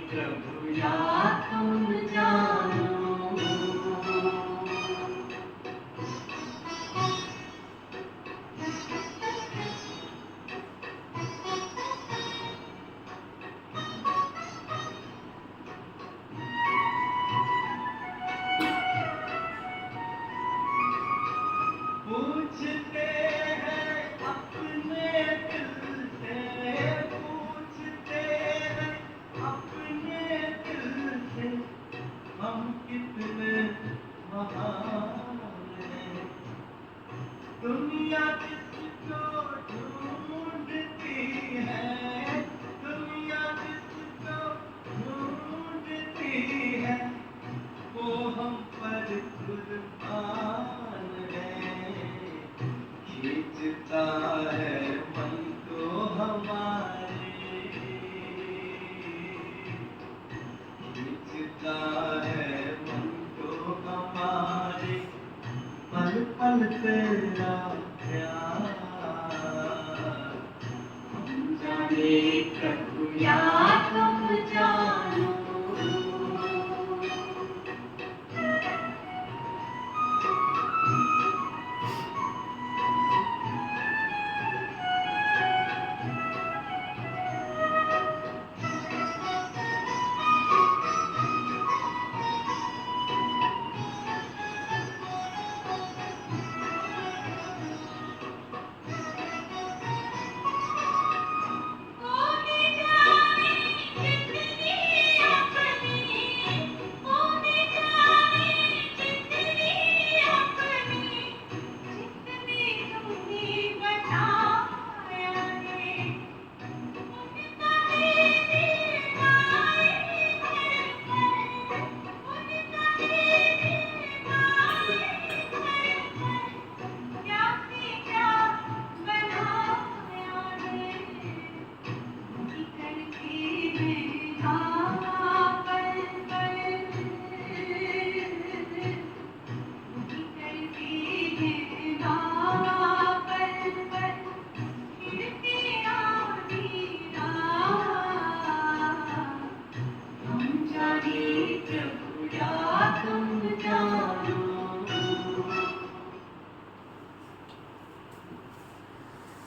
प्रभु या तुम जानो। पूछते हैं अपने दिल से, पूछते हैं अपने दिल से, हम कितने महान हैं। दुनिया जिसको ढूंढती है, दुनिया जिसको ढूंढती है, वो हम पर कुर्बान है। खींचता है मन को हमारे, खींचता है मन को हमारे, पल पल तेरा प्यार। हम जाने प्रभु या तुम जानो।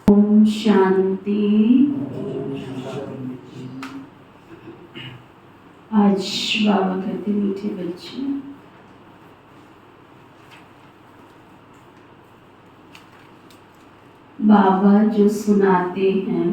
ओम शांति। आज बाबा कहते मीठे बच्चे, बाबा जो सुनाते हैं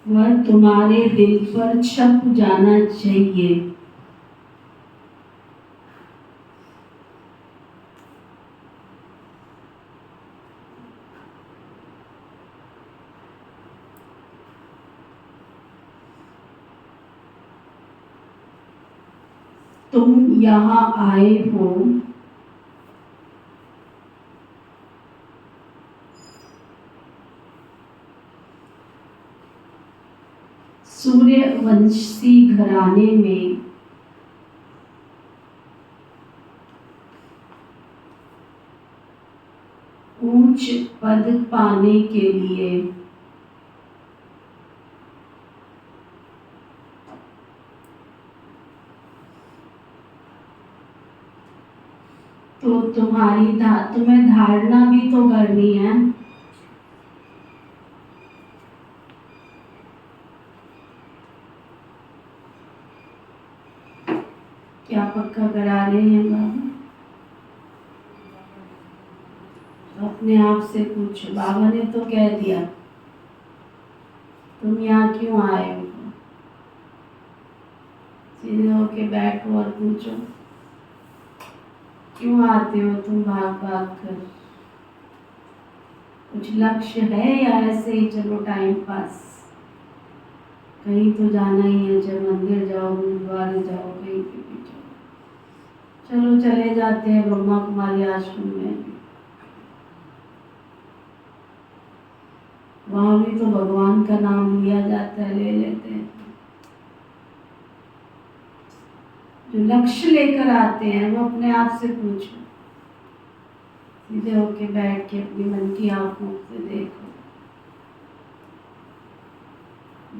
वह तुम्हारे दिल पर छप जाना चाहिए। तुम यहाँ आए हो सूर्यवंशी घराने में ऊंच पद पाने के लिए। तो तुम्हें धारणा भी तो करनी है। क्या पक्का करा रहे हैं बाबा? अपने आप से पूछो। बाबा ने तो कह दिया, तुम यहाँ क्यों आए हो? सीधे होके बैठो और पूछो, क्यों आते हो तुम भाग भाग कर? कुछ लक्ष्य है या ऐसे ही चलो टाइम पास? कहीं तो जाना ही है, चाहे मंदिर जाओ, गुरुद्वारे जाओ, कहीं पे भी जाओ। चलो चले जाते हैं ब्रह्मा कुमारी आश्रम में, वहाँ भी तो भगवान का नाम लिया जाता है, ले लेते हैं। जो लक्ष्य लेकर आते हैं वो अपने आप से पूछो, सीधे होके बैठ के अपनी मन की आंखों से देखो।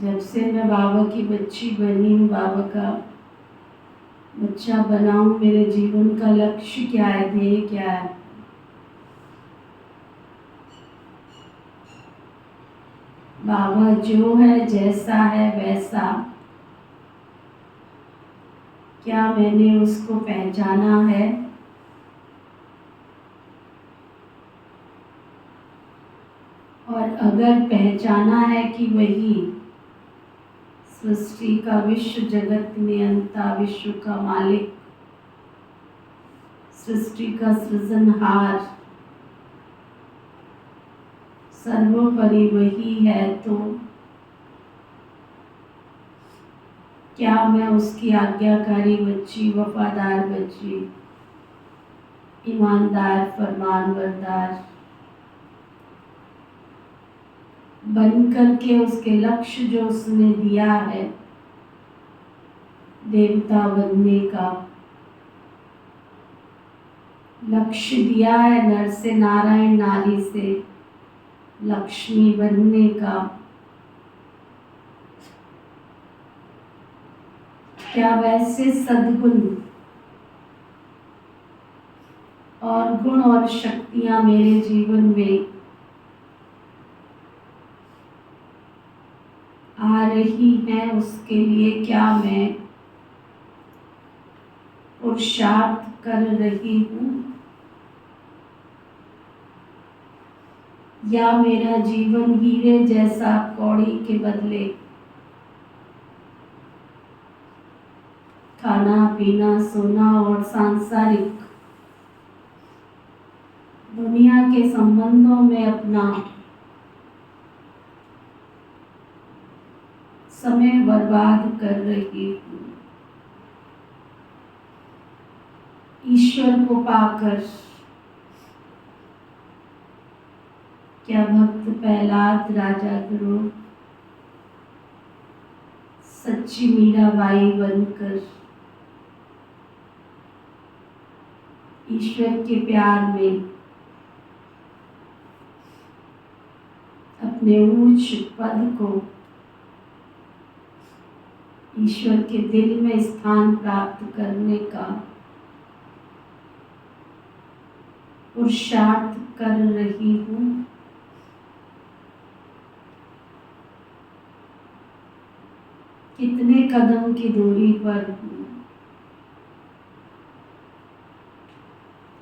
जब से मैं बाबा की बच्ची बनी हूँ, बाबा का बच्चा बना हूँ, मेरे जीवन का लक्ष्य क्या है, ध्येय क्या है? बाबा जो है, जैसा है वैसा, क्या मैंने उसको पहचाना है? और अगर पहचाना है कि वही सृष्टि का, विश्व जगत नियंता, विश्व का मालिक, सृष्टि का सृजनहार, सर्वोपरि वही है, तो क्या मैं उसकी आज्ञाकारी बच्ची, वफादार बच्ची, ईमानदार, फरमानबरदार बन करके उसके लक्ष्य जो उसने दिया है, देवता बनने का लक्ष्य दिया है, नर से नारायण, नारी से लक्ष्मी बनने का, क्या वैसे सद्गुण और गुण और शक्तियां मेरे जीवन में आ रही हैं? उसके लिए क्या मैं पुरुषार्थ कर रही हूँ, या मेरा जीवन हीरे जैसा कौड़ी के बदले खाना पीना, सोना और सांसारिक दुनिया के संबंधों में अपना समय बर्बाद कर रही हूँ? ईश्वर को पाकर क्या भक्त प्रहलाद, राजा ध्रुव, सच्ची मीराबाई बनकर ईश्वर के प्यार में अपने ऊंच पद को, ईश्वर के दिल में स्थान प्राप्त करने का पुरुषार्थ कर रही हूँ? कितने कदम की दूरी पर हूँ?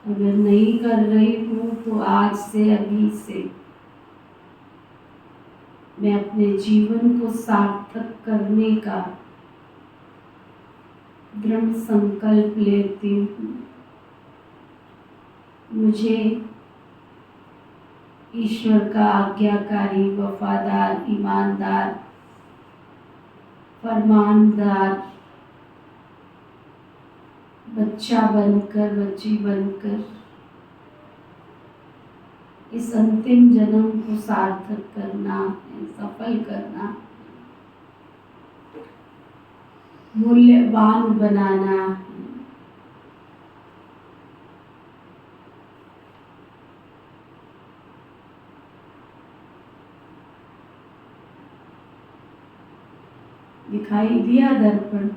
अगर नहीं कर रही हूँ तो आज से, अभी से मैं अपने जीवन को सार्थक करने का दृढ़ संकल्प लेती हूँ। मुझे ईश्वर का आज्ञाकारी, वफादार, ईमानदार, फरमानदार बच्चा बनकर, बच्ची बनकर इस अंतिम जन्म को सार्थक करना है, सफल करना, मूल्यवान बनाना है। दिखाई दिया दर्पण?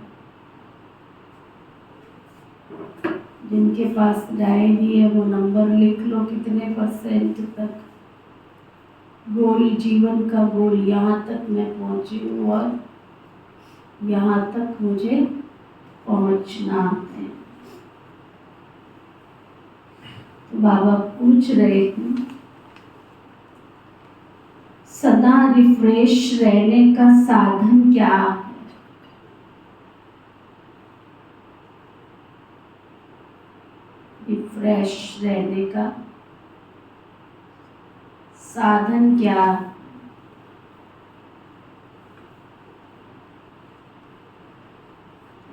जिनके पास डायरी है वो नंबर लिख लो, कितने परसेंट तक गोल, जीवन का गोल, यहाँ तक मैं पहुंची हूँ और यहाँ तक मुझे पहुंचना है। तो बाबा पूछ रहे हैं, सदा रिफ्रेश रहने का साधन क्या है? रिफ्रेश रहने का साधन क्या?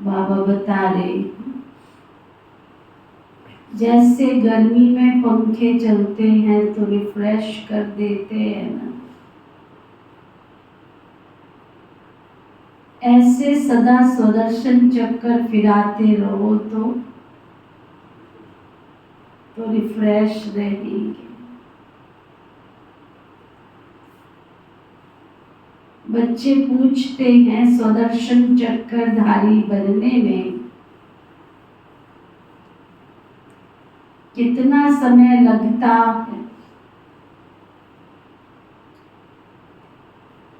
बाबा बता रहे, जैसे गर्मी में पंखे चलते हैं तो रिफ्रेश कर देते हैं ना, ऐसे सदा सुदर्शन चक्कर फिराते रहो तो रिफ्रेश रहेंगे। बच्चे पूछते हैं सुदर्शन चक्रधारी बनने में कितना समय लगता है?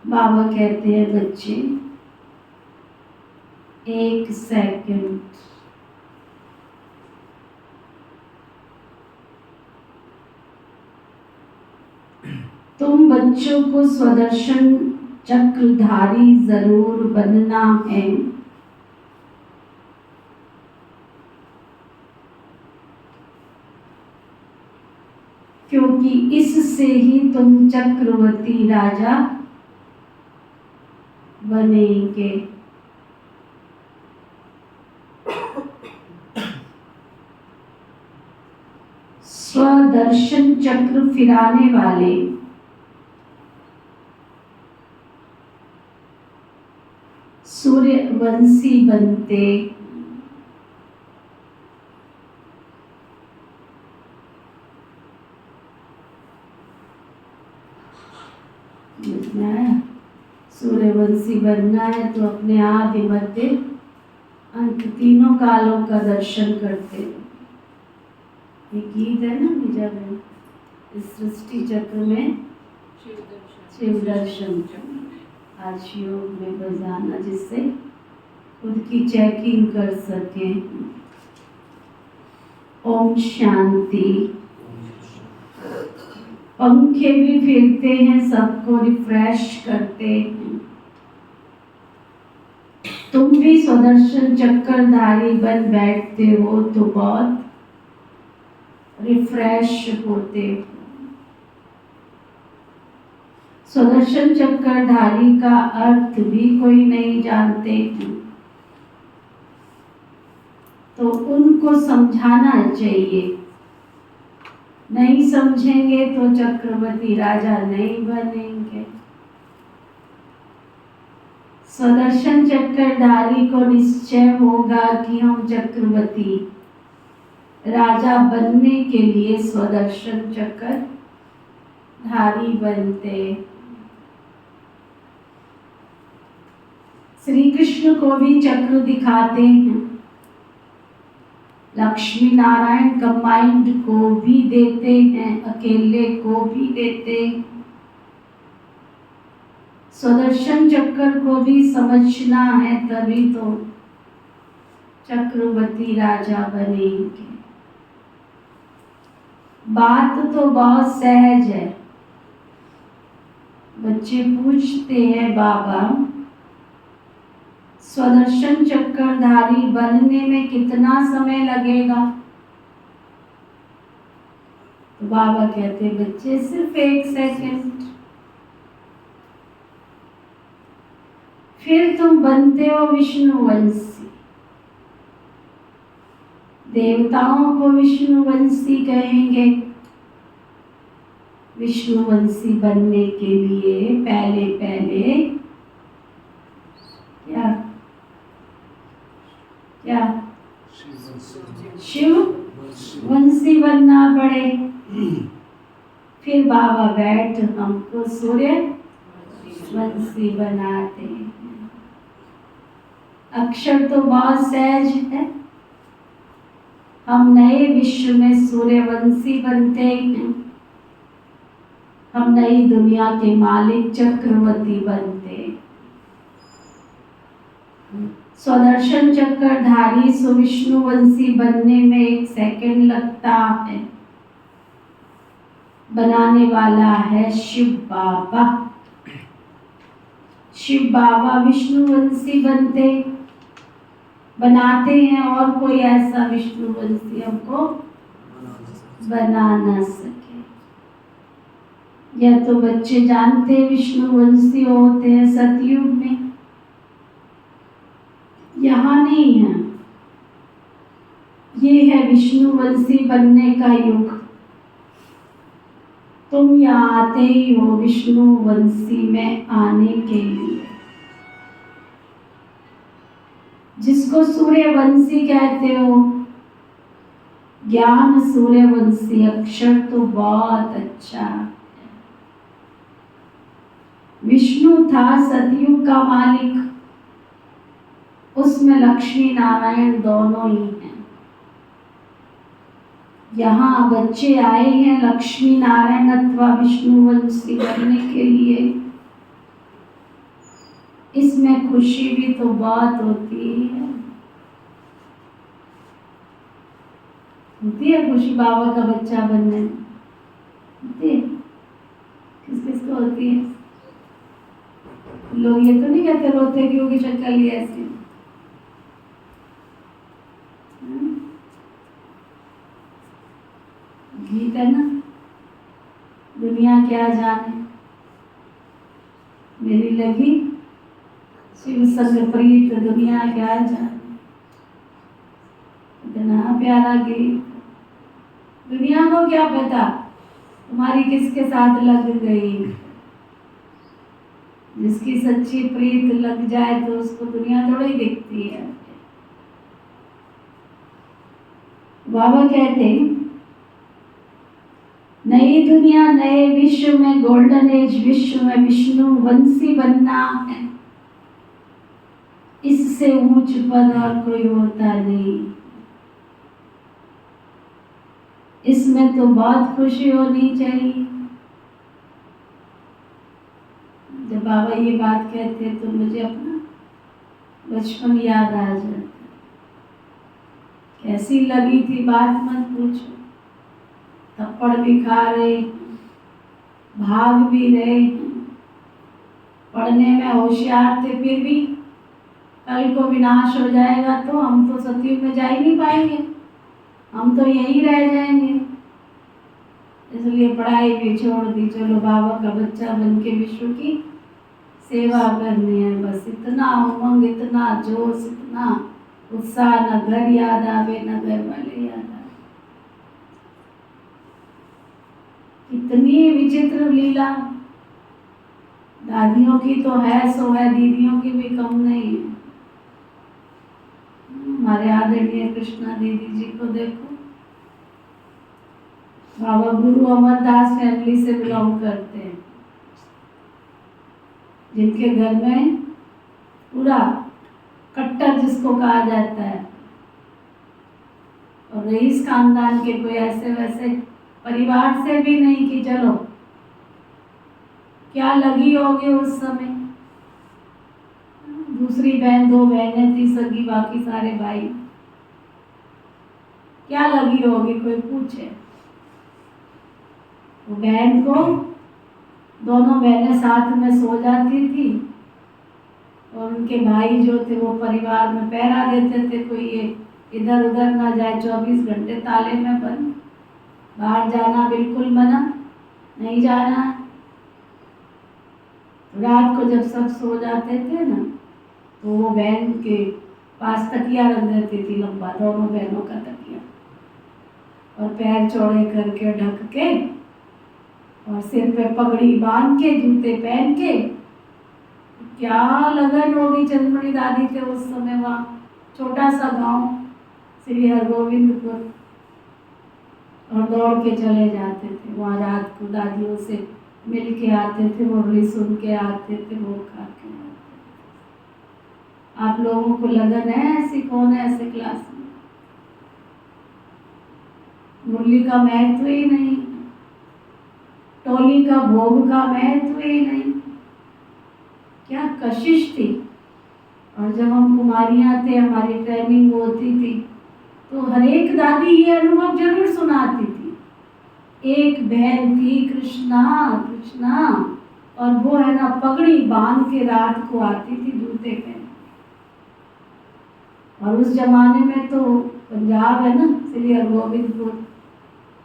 बाबा कहते हैं बच्चे 1 सेकंड। तुम बच्चों को सुदर्शन चक्रधारी जरूर बनना है। क्योंकि इससे ही तुम चक्रवर्ती राजा बनेंगे। स्वदर्शन चक्र फिराने वाले सूर्यवंशी बनते। सूर्यवंशी बनना है तो अपने आदि मध्य अंत तीनों कालों का दर्शन करते। ये गीत है ना निजा में, इस सृष्टि चक्र में शिव दर्शन आज योग में बजाना, जिससे खुद की चेकिंग कर सके। ओम शांति। पंखे भी फिरते हैं, सबको रिफ्रेश करते हैं। तुम भी सुदर्शन चक्रधारी बन बैठते हो तो बहुत रिफ्रेश होते हो। सुदर्शन चक्रधारी का अर्थ भी कोई नहीं जानते हैं, तो उनको समझाना चाहिए। नहीं समझेंगे तो चक्रवर्ती राजा नहीं बनेंगे। सुदर्शन चक्रधारी को निश्चय होगा कि हम चक्रवर्ती राजा बनने के लिए सुदर्शन चक्रधारी बनते। श्री कृष्ण को भी चक्र दिखाते हैं, लक्ष्मी नारायण कंबाइंड को भी देते हैं, अकेले को भी देते हैं। सुदर्शन चक्र को भी समझना है, तभी तो चक्रवर्ती राजा बनेंगे। बात तो बहुत सहज है। बच्चे पूछते हैं बाबा सुदर्शन चक्रधारी बनने में कितना समय लगेगा? तो बाबा कहते बच्चे सिर्फ 1 सेकंड, फिर तुम बनते हो विष्णुवंशी। देवताओं को विष्णुवंशी कहेंगे। विष्णुवंशी बनने के लिए पहले क्या शिव वंशी बनना पड़े। फिर बाबा बैठ हमको सूर्य वंशी बनाते हैं। अक्षर तो बहुत सहज है। हम नए विश्व में सूर्यवंशी बनते हैं। हम नई दुनिया के मालिक चक्रवर्ती बनते। सुदर्शन चक्रधारी सुविष्णुवंशी बनने में 1 सेकंड लगता है। बनाने वाला है शिव बाबा। शिव बाबा विष्णुवंशी बनाते हैं, और कोई ऐसा विष्णुवंशी हमको बना ना सके। या तो बच्चे जानते विष्णुवंशी होते हैं सतयुग में, यहाँ नहीं है। ये है विष्णुवंशी बनने का युग। तुम यहाँ आते ही हो विष्णुवंशी में आने के लिए। जिसको सूर्यवंशी कहते हो, ज्ञान सूर्यवंशी अक्षर तो बहुत अच्छा है। विष्णु था सतयुग का मालिक, उसमें लक्ष्मी नारायण दोनों ही हैं। यहाँ बच्चे आए हैं लक्ष्मी नारायण अथवा विष्णुवंशी बनने के लिए। इसमें खुशी भी तो बहुत होती है। होती है खुशी बाबा का बच्चा बनने में? होती है? किस किस को होती है? लोग ये तो नहीं कहते रोते क्योंकि शक्ल ही ऐसी। गीत है ना, दुनिया क्या जाने मेरी लगी शिव संग प्रीत, दुनिया क्या जाने। इतना प्यारा गीत। दुनिया को क्या पता तुम्हारी किसके साथ लग गई। जिसकी सच्ची प्रीत लग जाए तो उसको दुनिया थोड़ी दिखती है। बाबा कहते नई दुनिया नए विश्व में, गोल्डन एज विश्व में विष्णु वंशी बनना है। इससे ऊंच पद और कोई होता नहीं। इसमें तो बहुत खुशी होनी चाहिए। जब बाबा ये बात कहते तो मुझे अपना बचपन याद आ जाता। कैसी लगी थी बात मत पूछो। थप्पड़ भी खा रहे, भाग भी रहे, पढ़ने में होशियार थे, फिर भी कल को विनाश हो जाएगा तो हम तो सतयुग में जा ही नहीं पाएंगे, हम तो यहीं रह जाएंगे। इसलिए पढ़ाई भी छोड़ दी। चलो बाबा का बच्चा बन के विश्व की सेवा करनी है। बस इतना उमंग, इतना जोश, इतना उत्साह, न घर याद आवे न घर वाले याद आवे। कितनी विचित्र लीला। दादियों की तो है सो है, दीदियों की भी कम नहीं है। हमारे आदरणीय कृष्णा दीदी जी को देखो, बाबा गुरु अमरदास फैमिली से बिलोंग करते हैं, जिनके घर में पूरा कट्टर जिसको कहा जाता है, और रईस खानदान के कोई ऐसे वैसे परिवार से भी नहीं कि चलो क्या लगी होगी उस समय। दूसरी बहन, दो बहनें थी सगी, बाकी सारे भाई। क्या लगी होगी कोई पूछे। वो बहन को दोनों बहनें साथ में सो जाती थी और उनके भाई जो थे वो परिवार में पहरा देते थे, कोई ये इधर उधर ना जाए। 24 घंटे ताले में बंद, बाहर जाना बिल्कुल मना, नहीं जाना। रात को जब सब सो जाते थे ना तो वो बहन के पास तकिया रख देती थी, लंबा, दोनों बहनों का तकिया, और पैर चौड़े करके ढक के और सिर पे पगड़ी बांध के, जूते पहन के। क्या लगन होगी चंद्रमणि दादी के उस समय। वहाँ छोटा सा गांव श्री हरगोविंदपुर, और दौड़ के चले जाते थे वहाँ। रात को दादियों से मिल के आते थे, मुरली सुन के आते थे, वो खा के आते थे। आप लोगों को लगन है ऐसी? कौन है ऐसे क्लास में? मुरली का महत्व ही नहीं, टोली का भोग का महत्व ही नहीं। क्या कशिश थी। और जब हम कुमारियाँ थे, हमारी ट्रेनिंग होती थी, तो हर एक दादी ये अनुभव जरूर सुनाती थी। एक बहन थी कृष्णा, कृष्णा, और वो है ना पगड़ी बांध के रात को आती थी, जूते पहन। और उस जमाने में तो पंजाब है ना, श्री हरगोविंदपुर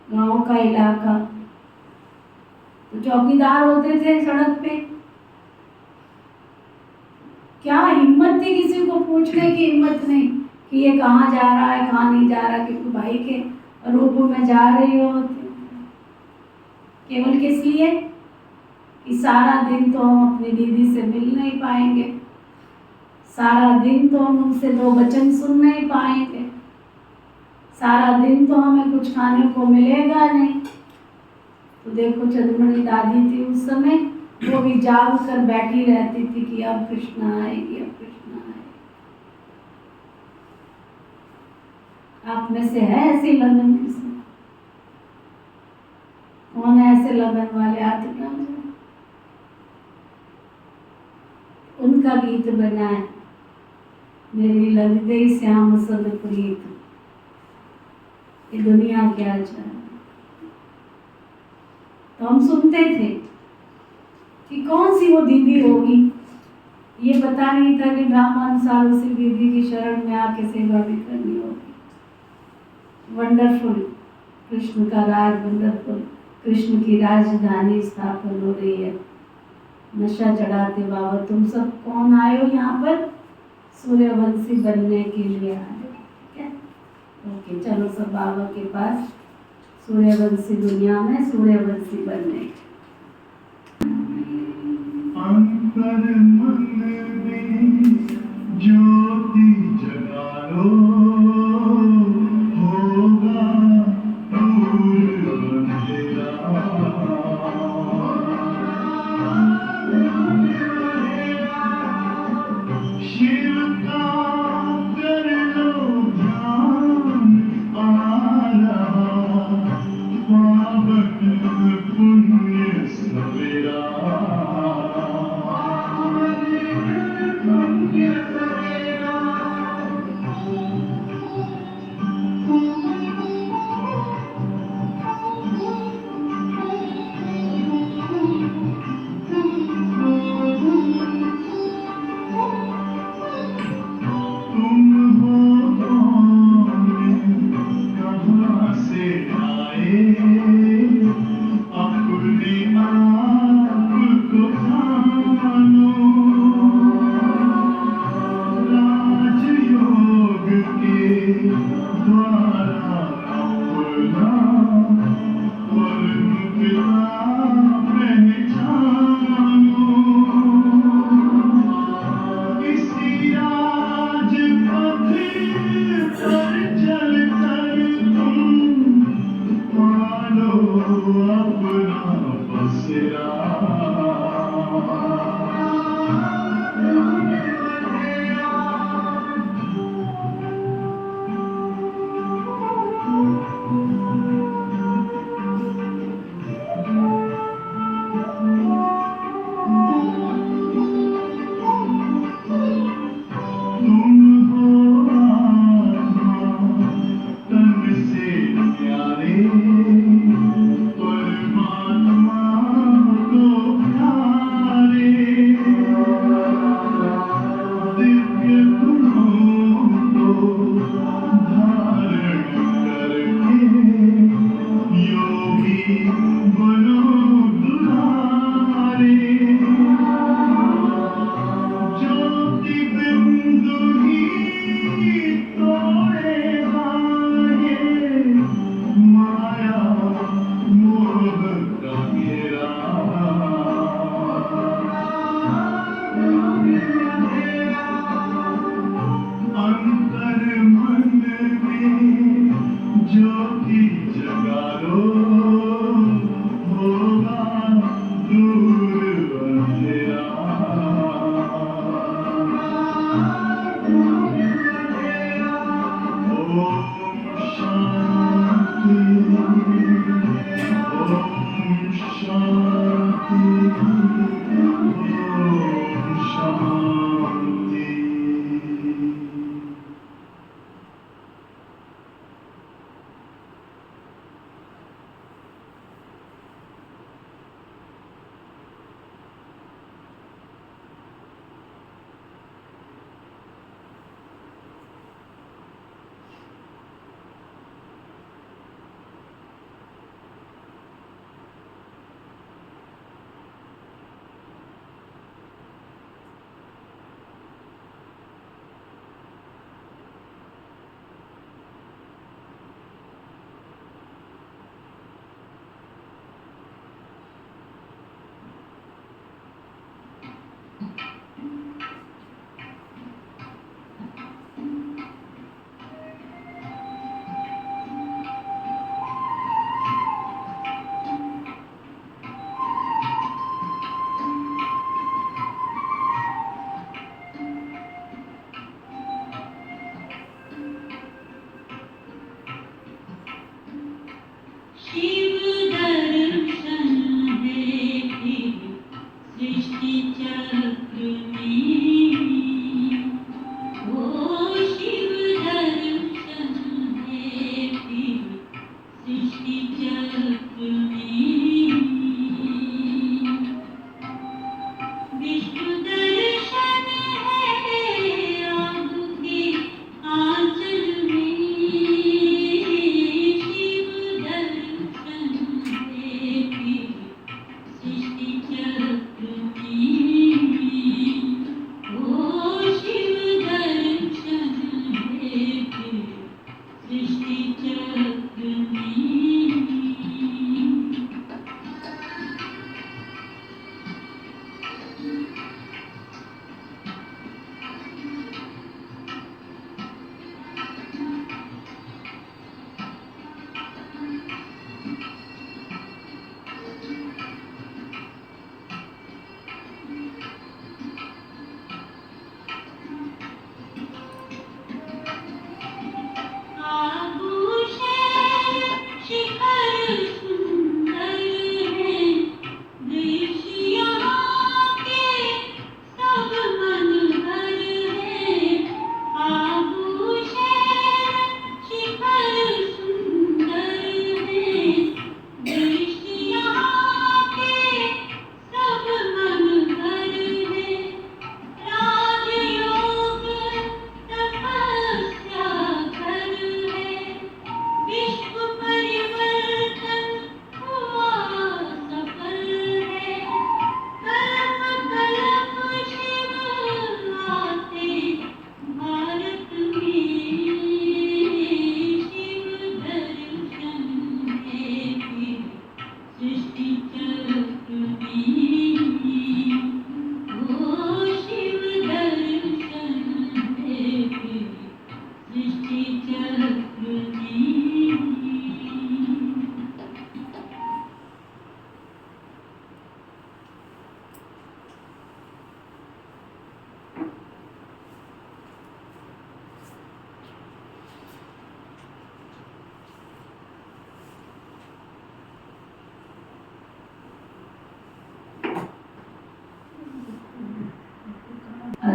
गाँव का इलाका, तो चौकीदार होते थे सड़क पे। क्या हिम्मत थी, किसी को पूछने की हिम्मत नहीं कि ये कहाँ जा रहा है, कहाँ नहीं जा रहा, क्योंकि भाई के रूप में जा रही हो। केवल किस लिए कि सारा दिन तो हम अपनी दीदी से मिल नहीं पाएंगे, सारा दिन तो हम उनसे दो वचन सुन नहीं पाएंगे, सारा दिन तो हमें कुछ खाने को मिलेगा नहीं। तो देखो चंद्रमणि दादी थी उस समय, वो भी जाग कर बैठी रहती थी कि अब कृष्ण आएगी, अब कृष्ण आएगी। आप में से है ऐसी लगन किसी? कौन है ऐसे लगन वाले? हाथ उठाओ। उनका गीत बना है, मेरी लग गई श्याम संग प्रीत, ये दुनिया क्या चाहे। तो हम सुनते थे कि कौन सी वो दीदी होगी, ये पता नहीं था कि ब्राह्मण सालों से दीदी की शरण में आके सेवा भी करनी होगी। वंडरफुल, कृष्ण का राज वंडरफुल, कृष्ण की राजधानी स्थापन हो रही है। नशा चढ़ाते बाबा तुम सब कौन आए हो यहाँ पर? सूर्यवंशी बनने के लिए आए हो, ठीक है? ओके, चलो सब बाबा के पास, सूर्यवंशी दुनिया में सूर्यवंशी बनने। अंतर मन में ज्योति जगा लो, होगा दूर अंधेरा। शिव का कर लो ध्यान, आला पावन पुण्य सवेरा।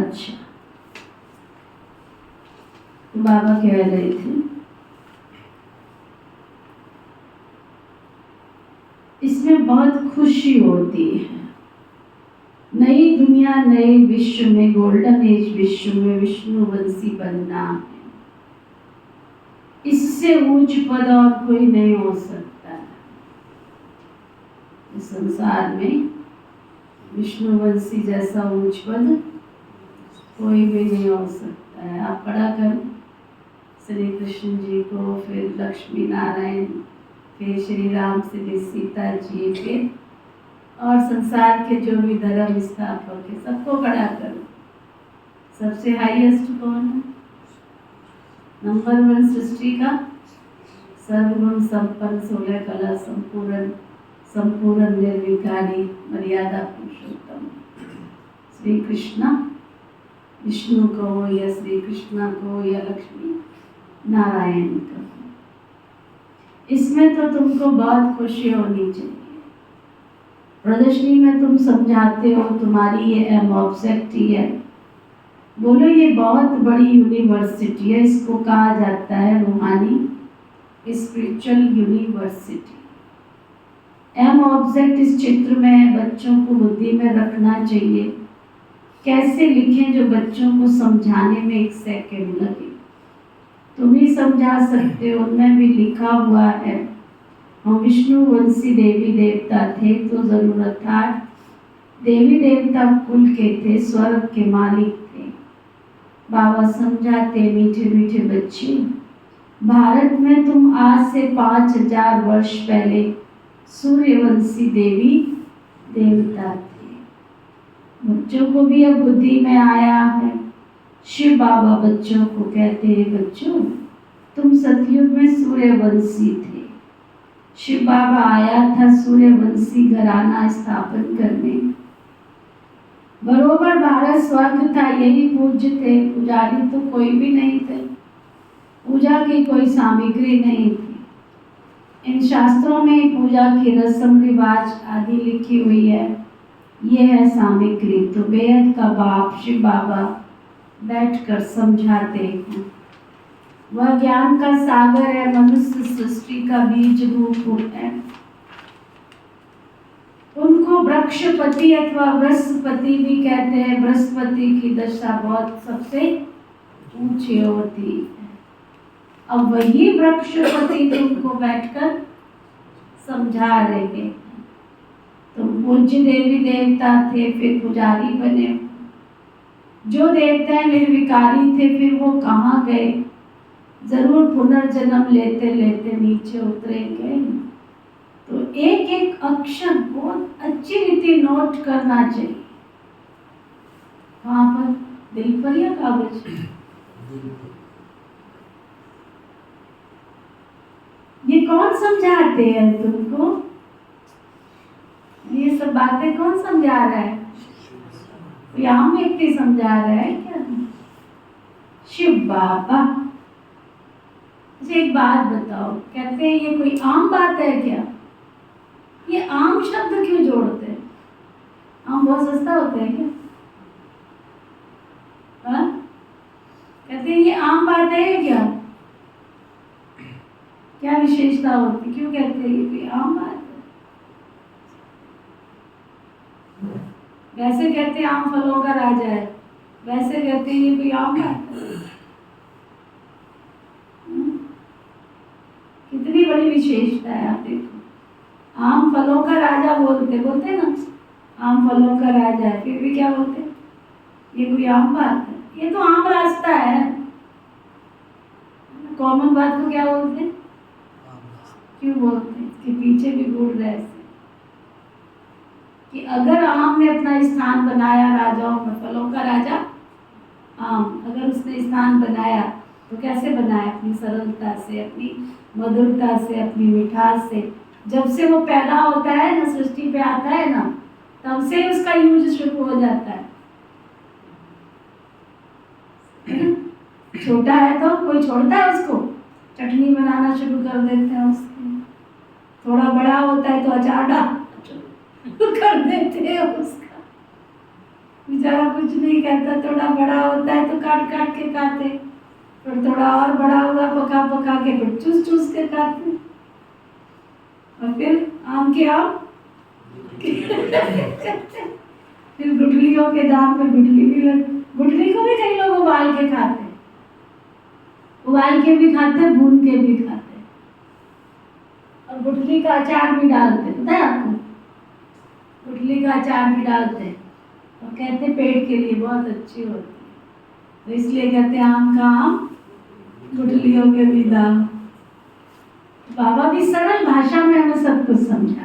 अच्छा, बाबा कह रहे थे इसमें बहुत खुशी होती है। नई दुनिया, नए विश्व में, गोल्डन एज विश्व में विष्णुवंशी बनना है। इससे ऊंच पद और कोई नहीं हो सकता है। इस संसार में विष्णुवंशी जैसा ऊंच पद कोई भी नहीं हो सकता है। आप पढ़ा कर श्री कृष्ण जी को, फिर लक्ष्मी नारायण, फिर श्री राम, श्री सीता जी, फिर और संसार के जो भी धर्म स्थापक है सबको खड़ा करो। सबसे हाईएस्ट कौन है? नंबर 1 सृष्टि का सर्वगुण संपन्न, 16 कला संपूर्ण, संपूर्ण निर्विकारी, मर्यादा पुरुषोत्तम श्री कृष्ण, विष्णु को या श्री कृष्ण को या लक्ष्मी नारायण को। इसमें तो तुमको बहुत खुशी होनी चाहिए। प्रदर्शनी में तुम समझाते हो, तुम्हारी ये एम ऑब्जेक्टिव है। बोलो ये बहुत बड़ी यूनिवर्सिटी है, इसको कहा जाता है रूहानी स्पिरिचुअल यूनिवर्सिटी। एम ऑब्जेक्ट इस चित्र में बच्चों को बुद्धि में रखना चाहिए। कैसे लिखें जो बच्चों को समझाने में 1 सेकंड लगे। तुम ही समझा सकते हो, उनमें भी लिखा हुआ है। हम विष्णुवंशी देवी देवता थे तो जरूरत था, देवी देवता कुल के थे, स्वर्ग के मालिक थे। बाबा समझाते, मीठे मीठे बच्चे, भारत में तुम आज से 5000 वर्ष पहले सूर्यवंशी देवी देवता थे। बच्चों को भी अब बुद्धि में आया है। शिव बाबा बच्चों को कहते हैं, बच्चों तुम सतयुग में सूर्यवंशी थे। शिव बाबा आया था सूर्यवंशी घराना स्थापन करने। बरोबर भारत स्वर्ग था, यही पूज्य थे। पुजारी तो कोई भी नहीं थे, पूजा की कोई सामग्री नहीं थी। इन शास्त्रों में पूजा की रस्म रिवाज आदि लिखी हुई है। ये है सामग्री। तो बेहद का बाप शिव बाबा बैठकर समझाते हैं। वह ज्ञान का सागर है, मनुष्य सृष्टि का बीज रूप है। उनको वृक्षपति अथवा बृहस्पति भी कहते हैं। बृहस्पति की दशा बहुत सबसे ऊंची होती है। अब वही वृक्षपति तुमको बैठकर समझा रहे हैं। तुम पूज्य देवी देवता थे, फिर पुजारी बने। जो देवता निर्विकारी थे, फिर वो कहाँ गए? जरूर पुनर्जन्म लेते लेते नीचे उतरेंगे। तो एक एक अक्षर बहुत अच्छी रीति नोट करना चाहिए। कहाँ पर? दिल पर या कागज? ये कौन समझाते हैं तुमको? ये सब बातें कौन समझा रहा है? कोई आम व्यक्ति समझा रहा है क्या? शिव बाबा। एक बात बताओ, कहते हैं ये कोई आम बात है क्या? ये आम शब्द क्यों जोड़ते हैं? आम बहुत सस्ता होता है क्या? हाँ? कहते हैं ये आम बात है क्या? क्या विशेषता होती? क्यों कहते हैं ये कोई आम बात है? वैसे कहते हैं आम फलों का राजा है, वैसे कहते हैं ये कोई आम बात है। कितनी बड़ी विशेषता है। आप देखो, आम फलों का राजा बोलते ना, आम फलों का राजा है, फिर भी क्या बोलते? ये कोई आम बात है? ये तो आम रास्ता है। कॉमन बात को क्या बोलते हैं? क्यों बोलते हैं? इसके पीछे भी गुण रहस्य कि अगर आम ने अपना स्थान बनाया राजाओं में, फलों का राजा आम, अगर उसने स्थान बनाया तो कैसे बनाया? अपनी सरलता से, अपनी मधुरता से, अपनी मिठास से। जब से वो पैदा होता है ना, सृष्टि पे आता है ना, तब से उसका यूज शुरू हो जाता है। छोटा है तो कोई छोड़ता है उसको? चटनी बनाना शुरू कर देते हैं उसकी। थोड़ा बड़ा होता है तो अचार डाल कर देते हैं उसका। बेचारा कुछ नहीं कहता, थोड़ा बड़ा होता है तो काट काट के खाते, फिर थोड़ा और बड़ा हुआ पका पका के फिर चूस चूस के खाते, और फिर आम के आम फिर गुठलियों के दाम में गुठली भी गुठली को भी कई लोग उबाल के खाते, उबाल के भी खाते, भून के भी खाते, और गुठली का अचार भी डालते, पता है आपको? गुठली का अचार भी डालते और कहते पेट के लिए बहुत अच्छी होती है, तो इसलिए कहते आम का आम गुठलियों के भी दाम। बाबा भी सरल भाषा में हमें सब कुछ समझाते।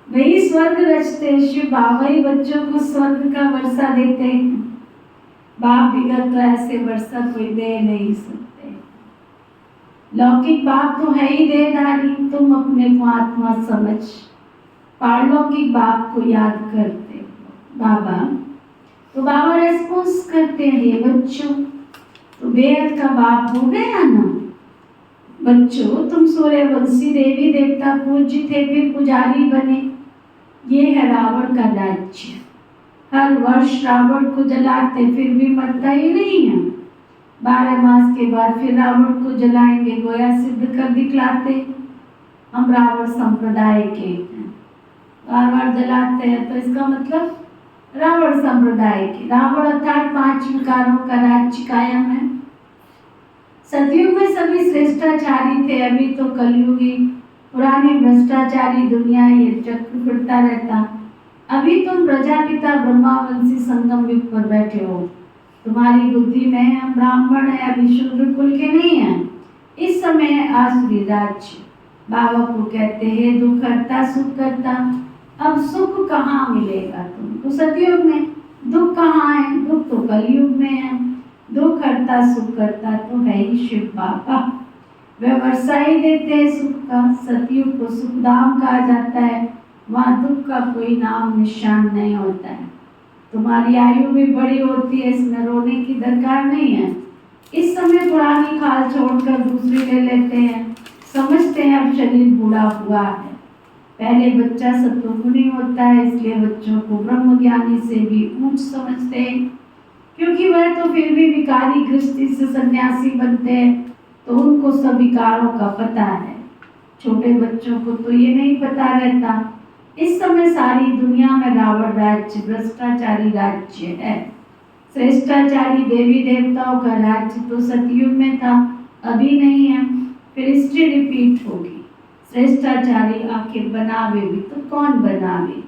वही स्वर्ग रचते, शिव बाबा ही बच्चों को स्वर्ग का वर्षा देते हैं। बाप बिगड़ तो ऐसे वर्षा कोई दे नहीं सकते। लौकिक बाप तो है ही देहधारी, तुम अपने को आत्मा समझ पारलौकिक बाप को याद करते हो। बाबा तो बाबा रेस्पॉन्स करते हैं, ये बच्चों तो बेहद का बाप हो गया ना बच्चों, तुम सूर्यवंशी देवी देवता पूज्य थे फिर पुजारी बने, ये है रावण का राज्य। हर वर्ष रावण को जलाते फिर भी मरता ही नहीं है, 12 मास के बाद फिर रावण को जलाएंगे, गोया सिद्ध कर दिखलाते हम रावण संप्रदाय के हैं। बार बार जलाते हैं तो इसका मतलब रावण संप्रदाय के, रावण अर्थात 5 विकारों का राज्य कायम है। सतयुग में सभी श्रेष्ठाचारी थे, अभी तो कलयुगी पुरानी भ्रष्टाचारी दुनिया ये चक्र फिरता रहता। अभी तुम प्रजापिता ब्रह्मावंशी संगम युग पर बैठे हो, तुम्हारी बुद्धि में हम ब्राह्मण है, अभी शूद्र कुल के नहीं है, इस समय है आसुरी राज्य। बाबा को कहते हैं दुख हरता सुख करता, अब सुख कहाँ मिलेगा तुमको सतयुग में, दुख कहाँ है, दुख तो कलयुग में है। दुख हरता सुख करता तो है ही शिव बाबा, वे वर्षा ही देते हैं सुख का। सतयुग को सुखधाम कहा जाता है, वहाँ दुख का कोई नाम निशान नहीं होता है। तुम्हारी आयु भी बड़ी होती है, इसमें रोने की दरकार नहीं है। इस समय पुरानी खाल छोड़कर दूसरी ले लेते हैं, समझते हैं अब शरीर बूढ़ा हुआ है। पहले बच्चा सत्वगुणी होता है, इसलिए बच्चों को ब्रह्म ज्ञानी से भी ऊंच समझते हैं, क्योंकि वह तो फिर भी विकारी गृहस्थी से सन्यासी बनते हैं, तो उनको सब विकारों का पता है। छोटे बच्चों को तो ये नहीं पता रहता। इस समय सारी दुनिया में रावण राज्य भ्रष्टाचारी राज्य है। श्रेष्ठाचारी देवी देवताओं का राज्य तो सतयुग में था, अभी नहीं है, फिर हिस्ट्री रिपीट होगी। श्रेष्ठाचारी आखिर बनावे भी तो कौन बनावे,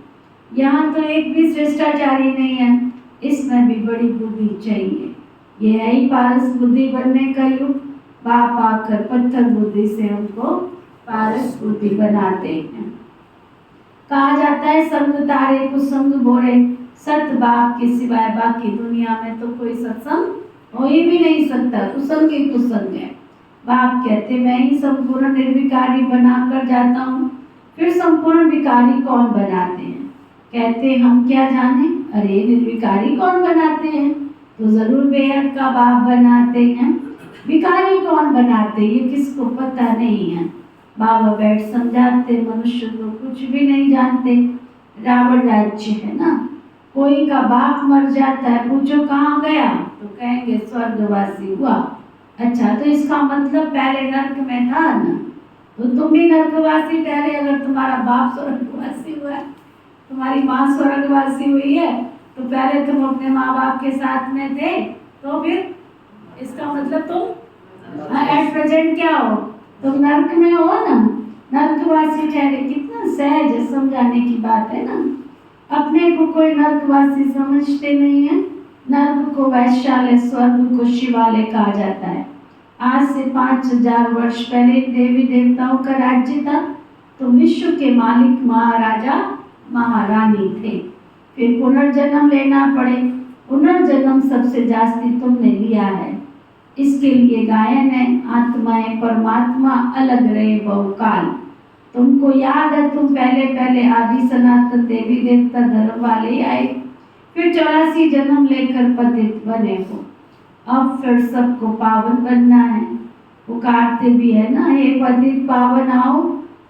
यहाँ तो एक भी श्रेष्ठाचारी नहीं है, इसमें भी बड़ी बुद्धि चाहिए। ये है ही पारस बुद्धि बनने का युग। बाप आकर पत्थर बुद्धि से उनको पारस बुद्धि बनाते हैं। कहा जाता है संग तारे कुसंग भोरे, सत बाप के सिवाय बाकी दुनिया में तो कोई सत्संग हो ही भी नहीं सकता, कुसंग ही कुसंग है। बाप कहते मैं ही संपूर्ण निर्विकारी बनाकर जाता हूँ, फिर संपूर्ण विकारी कौन बनाते हैं? कहते हम क्या जाने, अरे निर्विकारी कौन बनाते हैं? तो जरूर बेहद का बाप बनाते हैं। विकारी कौन बनाते, ये किसको पता नहीं है। बाबा बैठ समझाते, मनुष्य तो कुछ भी नहीं जानते। रावण राज्य है ना, कोई का बाप मर जाता है, पूछो कहाँ गया, तो कहेंगे स्वर्गवासी हुआ। अच्छा तो इसका मतलब पहले नर्क में था ना, तो तुम भी नर्कवासी ठहरे। अगर तुम्हारा बाप स्वर्गवासी हुआ, तुम्हारी माँ स्वर्गवासी हुई है, तो पहले तुम अपने माँ बाप के साथ में थे, तो फिर इसका मतलब तुम एट प्रेजेंट क्या हो, तुम नर्क में हो ना, नर्कवासी ठहरे। कितना सहज समझाने की बात है ना। अपने को कोई नर्कवासी समझते नहीं है। नर्क को वैश्यालय, स्वर्ग को शिवालय कहा जाता है। आज से 5000 वर्ष पहले देवी देवताओं का राज्य था, तो विश्व के मालिक महाराजा महारानी थे। फिर पुनर्जन्म लेना पड़े, पुनर्जन्म सबसे जास्ती तुमने लिया है। इसके लिए गायन है, आत्माएं परमात्मा अलग रहे बहुकाल। तुमको याद है तुम पहले पहले आदि सनातन देवी देवता धर्म वाले आए, फिर 84 जन्म लेकर पतित बने हो। अब फिर सबको पावन बनना है। पुकारते भी है ना, हे पतित पावन आओ,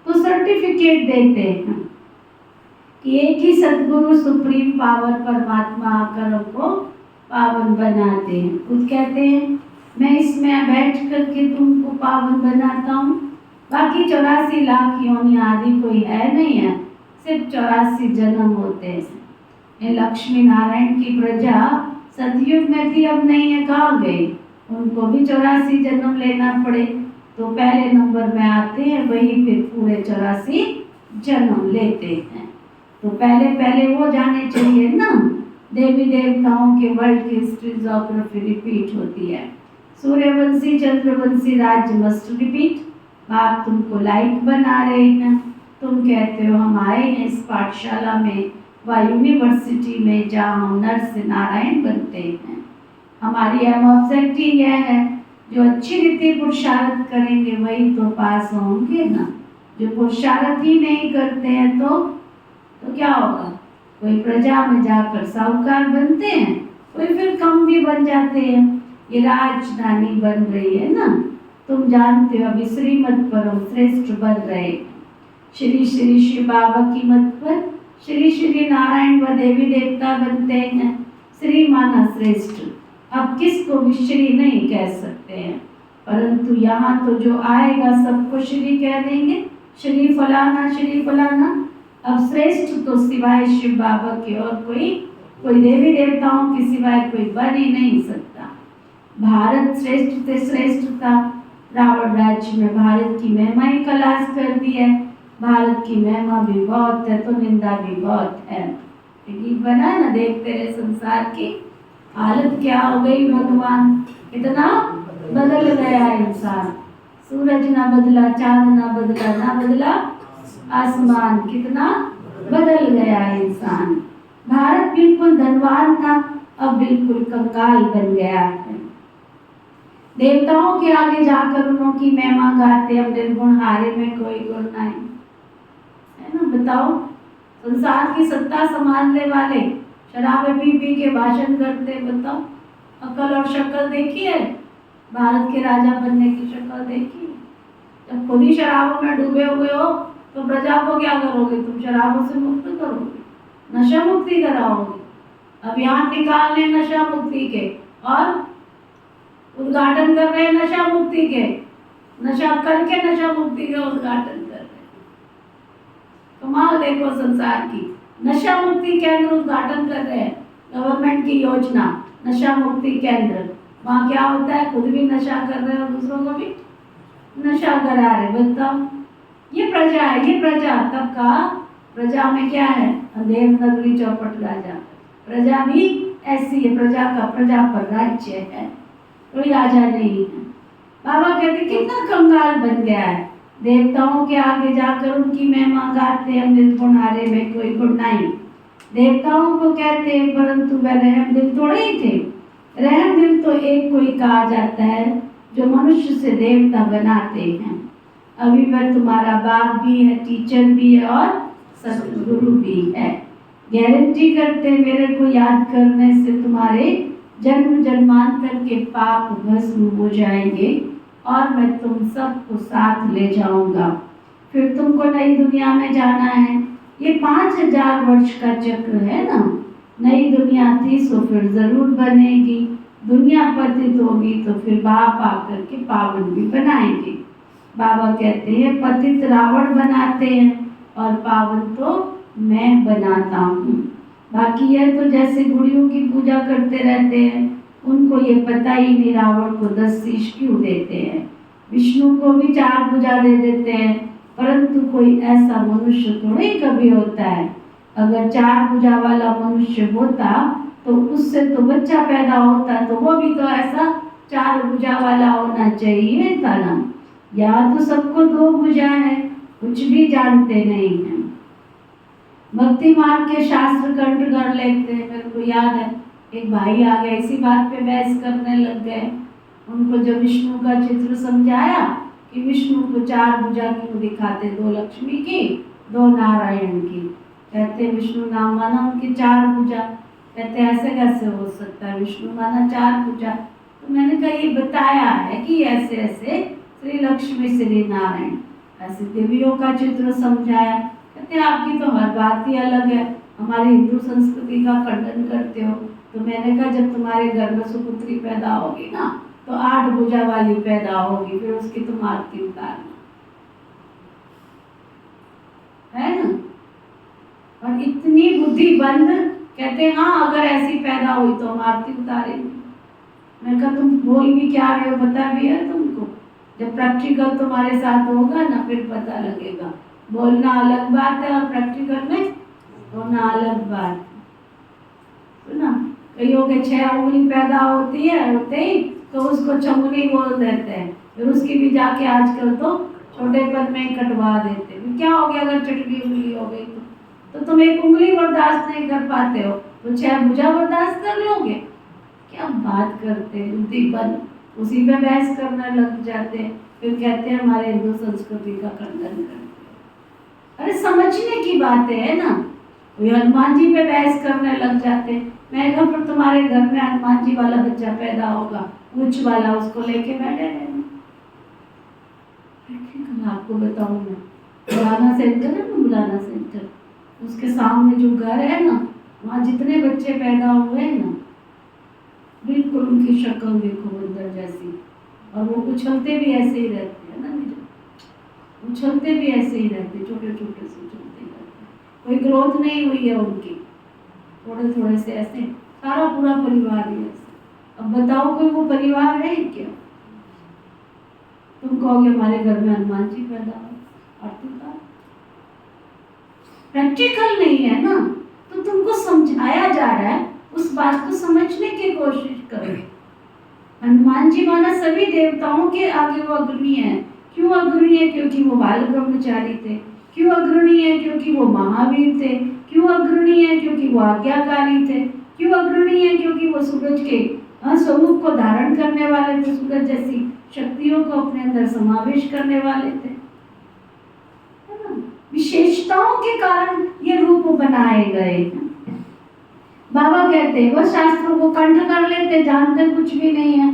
तो सर्टिफिकेट देते हैं। कि एक ही सदगुरु सुप्रीम पावर परमात्मा आकर हमको पावन बनाते हैं। खुद कहते हैं मैं इसमें बैठ करके तुमको पावन बनाता हूँ। बाकी 84 लाख योनि आदि कोई है नहीं है, सिर्फ 84 जन्म होते हैं। ये लक्ष्मी नारायण की प्रजा सतयुग में थी, अब नहीं है, कहाँ गई? उनको भी 84 जन्म लेना पड़े तो पहले नंबर में आते हैं, वही फिर पूरे 84 जन्म लेते हैं। तो पहले पहले वो जाने चाहिए ना। देवी देवताओं के वर्ल्ड की हिस्ट्री जोग्राफी रिपीट होती है। सूर्यवंशी चंद्रवंशी राज्य मस्ट रिपीट। बाप तुमको लाइट बना रहे हैं, तुम कहते हो हम आए हैं इस पाठशाला में व यूनिवर्सिटी में जहाँ हम नर से नारायण बनते हैं। हमारी एम ऑब्जेक्टिव यह है जो अच्छी रीति पुरुषार्थ करेंगे वही तो पास होंगे ना। जो पुरुषार्थ ही नहीं करते हैं तो क्या होगा? कोई प्रजा में जाकर साहूकार बनते हैं, कोई फिर कम भी बन जाते हैं। ये राजधानी बन रही है ना, तुम जानते हो अभी श्रीमद परम श्रेष्ठ बन रहे। श्री श्री शिव बाबा की मत पर श्री श्री नारायण व देवी देवता बनते हैं। श्री माना श्रेष्ठ, अब किसको भी श्री नहीं कह सकते हैं, परंतु यहाँ तो जो आएगा सबको श्री कह देंगे, श्री फलाना श्री फलाना। अब श्रेष्ठ तो सिवाय शिव बाबा के और कोई देवी देवताओं के सिवाय कोई बन ही नहीं सकता। भारत श्रेष्ठ से श्रेष्ठ था। रावण राज्य में भारत की महिमा ही खलास कर दी है। भारत की महिमा भी बहुत है तो निंदा भी बहुत है। गीत बना ना, देखते रहे संसार की हालत क्या हो गई भगवान, कितना बदल गया इंसान। सूरज ना बदला, चांद ना बदला, ना बदला आसमान, कितना बदल गया इंसान। भारत बिल्कुल धनवान था, अब बिल्कुल कंगाल बन गया है। देवताओं के आगे जाकर उनकी महिमा गाते, अब निर्गुण हारे में कोई गुण नहीं है ना। बताओ, संसार की सत्ता संभालने वाले शराबे पी पी के भाषण करते, बताओ अकल और शक्ल देखी है? भारत के राजा बनने की शक्ल देखी? जब खुद ही शराबों में डूबे हुए हो तो प्रजा को क्या करोगे? तुम शराबों से मुक्त करोगे, नशा मुक्ति कराओगे। अभियान निकाल रहे नशा मुक्ति के और उद्घाटन कर रहे हैं नशा मुक्ति के, नशा करके नशा मुक्ति का उद्घाटन कर रहे हैं। कमाल देखो संसार की, नशा मुक्ति केंद्र उद्घाटन कर रहे हैं, गवर्नमेंट की योजना नशा मुक्ति केंद्र। वहाँ क्या होता है? खुद भी नशा कर रहे हैं और दूसरों को भी नशा करा रहे। बताओ, ये प्रजा है, ये प्रजा तब का प्रजा में क्या है? अंधेर नगरी चौपट राजा। प्रजा भी ऐसी है, प्रजा का प्रजा पर राज्य है, कोई राजा नहीं है। बाबा कहते कितना कंगाल बन गया है। देवताओं के आगे जाकर उनकी महिमा गाते हैं, निर्गुण हारे में कोई गुण नहीं। देवताओं को कहते हैं, परंतु वह रहम दिल थोड़े ही थे। रहम दिल तो एक कोई कहा जाता है जो मनुष्य से देवता बनाते हैं। अभी वह तुम्हारा बाप भी है, टीचर भी है और सतगुरु भी है। गारंटी करते मेरे को याद करने से तुम्हारे जन्म जन्मांतर के पाप भस्म हो जाएंगे और मैं तुम सबको साथ ले जाऊंगा। फिर तुमको नई दुनिया में जाना है। ये 5000 वर्ष का चक्र है ना। नई दुनिया थी सो फिर जरूर बनेगी। दुनिया पतित होगी तो फिर बाप आकर के पावन भी बनाएंगे। बाबा कहते हैं पतित रावण बनाते हैं और पावन तो मैं बनाता हूँ। बाकी ये तो जैसे गुड़ियों की पूजा करते रहते हैं, उनको ये पता ही नहीं रावण को 10 शीश क्यों देते हैं। विष्णु को भी 4 भुजा दे देते हैं, परंतु कोई ऐसा मनुष्य थोड़ी कभी होता है। अगर 4 भुजा वाला मनुष्य होता तो उससे तो बच्चा पैदा होता, तो वो भी तो ऐसा 4 भुजा वाला होना चाहिए था ना। या तो सबको 2 भुजा है, कुछ भी जानते नहीं हैं। भक्ति मार्ग के शास्त्र कंठ कर लेते हैं। मेरे को याद है एक भाई आ गए, इसी बात पे बहस करने लग गए। उनको जब विष्णु का चित्र समझाया कि विष्णु को 4 भुजा क्यों दिखाते, 2 लक्ष्मी की 2 नारायण की। कहते विष्णु नाम माना उनकी 4 भुजा। कहते ऐसे कैसे हो सकता है, विष्णु माना 4 भुजा। तो मैंने कहा ये बताया है कि ऐसे ऐसे श्री लक्ष्मी श्री नारायण, ऐसे देवियों का चित्र समझाया। कहते आपकी तो हर बात ही अलग है, हमारी हिंदू संस्कृति का खंडन करते हो। तो मैंने कहा जब तुम्हारे घर में सुपुत्री पैदा होगी ना तो 8 भुजा वाली पैदा होगी, फिर उसकी तुम आरती उतारना, है ना। और इतनी बुद्धिबंद, कहते हाँ अगर ऐसी पैदा हुई तो हम आरती उतारेंगे। मैं कहा तुम बोल भी क्या रहे हो, पता भी है तुमको? जब प्रैक्टिकल तुम्हारे साथ होगा ना फिर पता लगेगा। बोलना अलग बात है और प्रैक्टिकल में होना अलग बात है, सुना। कईयों के 6 उंगली पैदा होती है, होते ही तो उसको चमुनी बोल देते हैं, फिर उसकी भी जाके आजकल तो छोटेपन में ही कटवा देते हैं। क्या हो गया अगर चटनी उंगली हो गई तो तुम 1 उंगली बर्दाश्त नहीं कर पाते हो तो 6 भुजा बर्दाश्त कर लोगे? क्या बात करते हैं बुद्धिबंद, उसी पे बहस करने लग जाते हैं, फिर कहते हैं हमारे हिंदू संस्कृति का खंडन करते हैं। अरे समझने की बातें है ना, कोई हनुमान जी पे बहस करने लग जाते हैं। मैं कहा फिर तुम्हारे घर में हनुमान जी वाला बच्चा पैदा होगा, उच्च वाला, उसको लेके बैठे रहना। आपको बताऊं मैं, मुलाना सेंटर है ना, मुलाना सेंटर, उसके सामने जो घर है ना, वहाँ जितने बच्चे पैदा हुए हैं ना, बिल्कुल उनकी शक्ल देखो बंदर जैसी, और वो उछलते भी ऐसे ही रहते हैं ना, उछलते भी ऐसे ही रहते, छोटे छोटे से उछलते रहते, कोई ग्रोथ नहीं हुई है उनकी, थोड़े थोड़े से ऐसे, सारा पूरा परिवार ही ऐसे। अब बताओ कोई वो परिवार है क्या? तुम कहोगे हमारे घर में हनुमान जी पैदा हो, प्रैक्टिकल नहीं है ना, तो तुमको समझाया जा रहा है, उस बात को समझने की कोशिश करो। हनुमान जी माना सभी देवताओं के आगे वो अग्रणी है। क्यों अग्रणी है? क्योंकि वो बाल ब्रह्मचारी थे। क्यों अग्रणी है? क्योंकि वो महावीर थे। क्यों अग्रणी है? क्योंकि वो आज्ञाकारी थे। क्यों अग्रणी है? क्योंकि वो सूरज के स्वरूप को धारण करने वाले थे, सूरज जैसी शक्तियों को अपने अंदर समावेश करने वाले थे। विशेषताओं के कारण ये रूप बनाए गए। बाबा कहते हैं वो शास्त्रों को कंठ कर लेते, जानते कुछ भी नहीं है,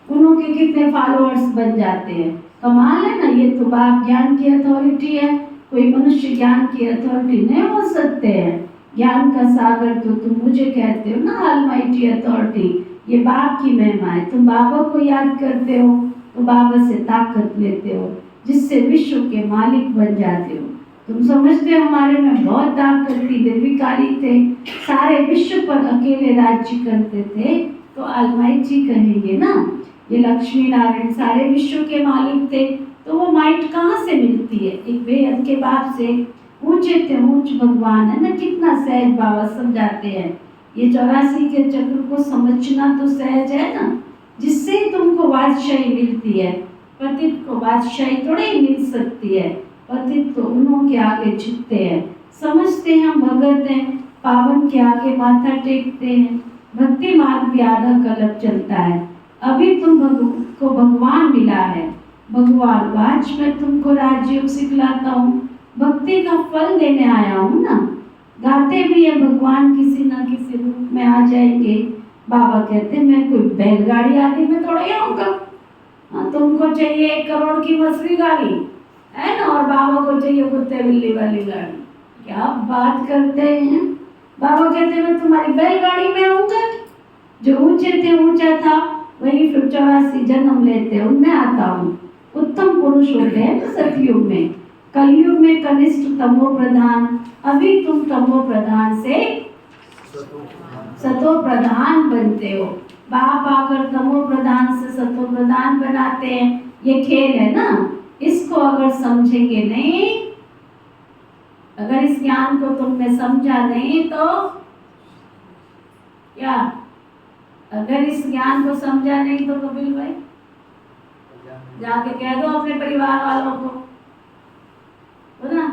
उनके कितने फॉलोअर्स बन जाते हैं। कमाल है ना, ये तो बाप ज्ञान की अथॉरिटी है, कोई मनुष्य ज्ञान की अथॉरिटी नहीं हो सकते हैं। ज्ञान का सागर तो तुम मुझे कहते हो ना, ऑलमाइटी अथॉरिटी, ये बाप की महिमा है। तुम बाबा को याद करते हो तो बाबा से ताकत लेते हो, जिससे विश्व के मालिक बन जाते हो। तुम समझते हो हमारे में बहुत ताकत थी, निर्विकारी थे, सारे विश्व पर अकेले राज्य करते थे, तो अलमाइटी कहेंगे ना। ये लक्ष्मी नारायण सारे विश्व के मालिक थे, तो वो माइट कहाँ से मिलती है? एक बेहद के बाप से। ऊंचे थे ऊंच भगवान, है ना, कितना सहज बाबा समझाते हैं। ये 84 के चक्र को समझना तो सहज है ना, जिससे तुमको बादशाही मिलती है। पतित को बादशाही थोड़ी ही मिल सकती है, पतित तो उन्हों के आगे झुकते हैं, समझते हैं हम भगत हैं, पावन के आगे माथा टेकते हैं। भक्ति मार्ग भी आधा कलप चलता है। अभी तुम को भगवान मिला है, भगवान आज मैं तुमको राजयोग सिखलाता हूँ, भक्ति का फल देने आया हूँ ना। गाते भी है भगवान किसी न किसी रूप में आ जाएंगे। बाबा कहते मैं कोई बैलगाड़ी आदि में थोड़ा ही आऊँगा। तुमको चाहिए 1 करोड़ की मछली गाड़ी, है ना, और बाबा को चाहिए कुत्ते बिल्ली वाली गाड़ी। क्या बात करते हैं? बाबा कहते मैं तुम्हारी बैलगाड़ी में आऊंगा, जो ऊंचे थे ऊंचा था, वही फिर 84 जन्म लेते उनमें आता हूँ। उत्तम पुरुष होते हैं तो सतयुग में, कलयुग में कनिष्ठ तमो प्रधान। अभी तुम तमो प्रधान से सतो प्रधान बनते हो। बाप आकर तमो प्रधान से सतो प्रधान बनाते हैं। ये खेल है ना, इसको अगर समझेंगे नहीं, अगर इस ज्ञान को तुमने समझा नहीं तो क्या, अगर इस ज्ञान को समझा नहीं तो कपिल भाई जाके कह दो अपने परिवार वालों को, हो ना,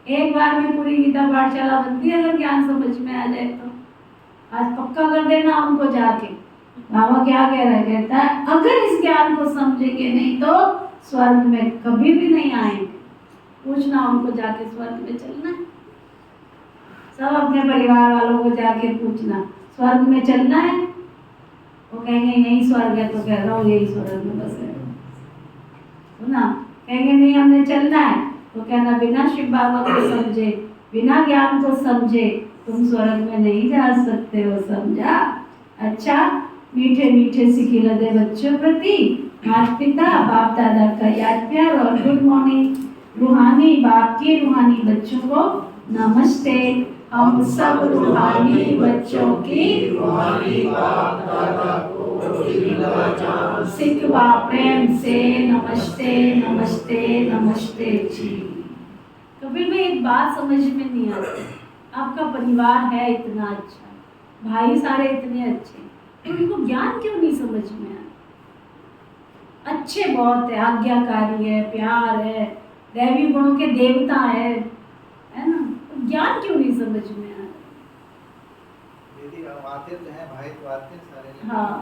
एक बार में पूरी गीता पाठशाला बनती है अगर ज्ञान समझ में आ जाए तो। आज पक्का कर देना उनको जाके। बाबा क्या कह रहा है? कहता है अगर इस ज्ञान को समझेंगे नहीं तो स्वर्ग में कभी भी नहीं आएंगे। पूछना उनको जाके, स्वर्ग में चलना है? सब अपने परिवार वालों को जाके पूछना स्वर्ग में चलना है? वो कहेंगे यही स्वर्ग है, तो कह रहा हूँ यही स्वर्ग में बस है ना। कहेंगे नहीं हमने चलना है, तो कहना बिना शिव बाबा को समझे, बिना ज्ञान को समझे तुम स्वर्ग में नहीं जा सकते हो, समझा? अच्छा, मीठे मीठे सिखी लदे बच्चों प्रति माता पिता बाप दादा का याद प्यार और गुड मॉर्निंग। रूहानी बाप के रूहानी बच्चों को नमस्ते। हम सब रूहानी बच्चों की रूहानी बाप दादा को सिखवा प्रेम से नमस्ते नमस्ते नमस्ते जी। कभी भी एक बात समझ में नहीं आती, आपका परिवार है इतना अच्छा, भाई सारे इतने अच्छे, तो उनको ज्ञान क्यों नहीं समझ में आता? अच्छे बहुत है, आज्ञाकारी है, प्यार है, दैवी गुणों के देवता है ना? तो ज्ञान क्यों नहीं समझ में आता? दीदी हम आते तो हैं, भाई तो आते हैं सारे, लेकिन हाँ।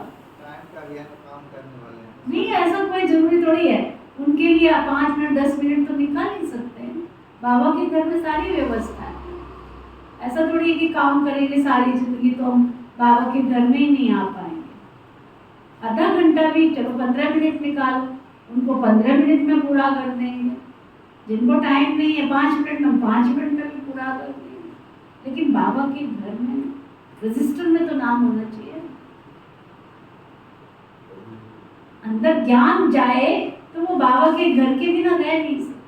टाइम का भी है तो काम करने वाले हैं। नहीं, ऐसा कोई जरूरी थोड़ी है, उनके लिए आप 5 मिनट 10 मिनट तो निकाल ही सकते हैं। बाबा के घर में सारी व्यवस्था है, ऐसा थोड़ी है कि काम करेंगे सारी जिंदगी तो हम बाबा के घर में ही नहीं आ पाएंगे। आधा घंटा भी चलो, 15 मिनट निकालो, उनको 15 मिनट में पूरा कर देंगे। जिनको टाइम नहीं है 5 मिनट में, 5 मिनट में भी पूरा कर देंगे। लेकिन बाबा के घर में रजिस्टर में तो नाम होना चाहिए, अंदर ज्ञान जाए तो वो बाबा के घर के बिना रह नहीं सकते।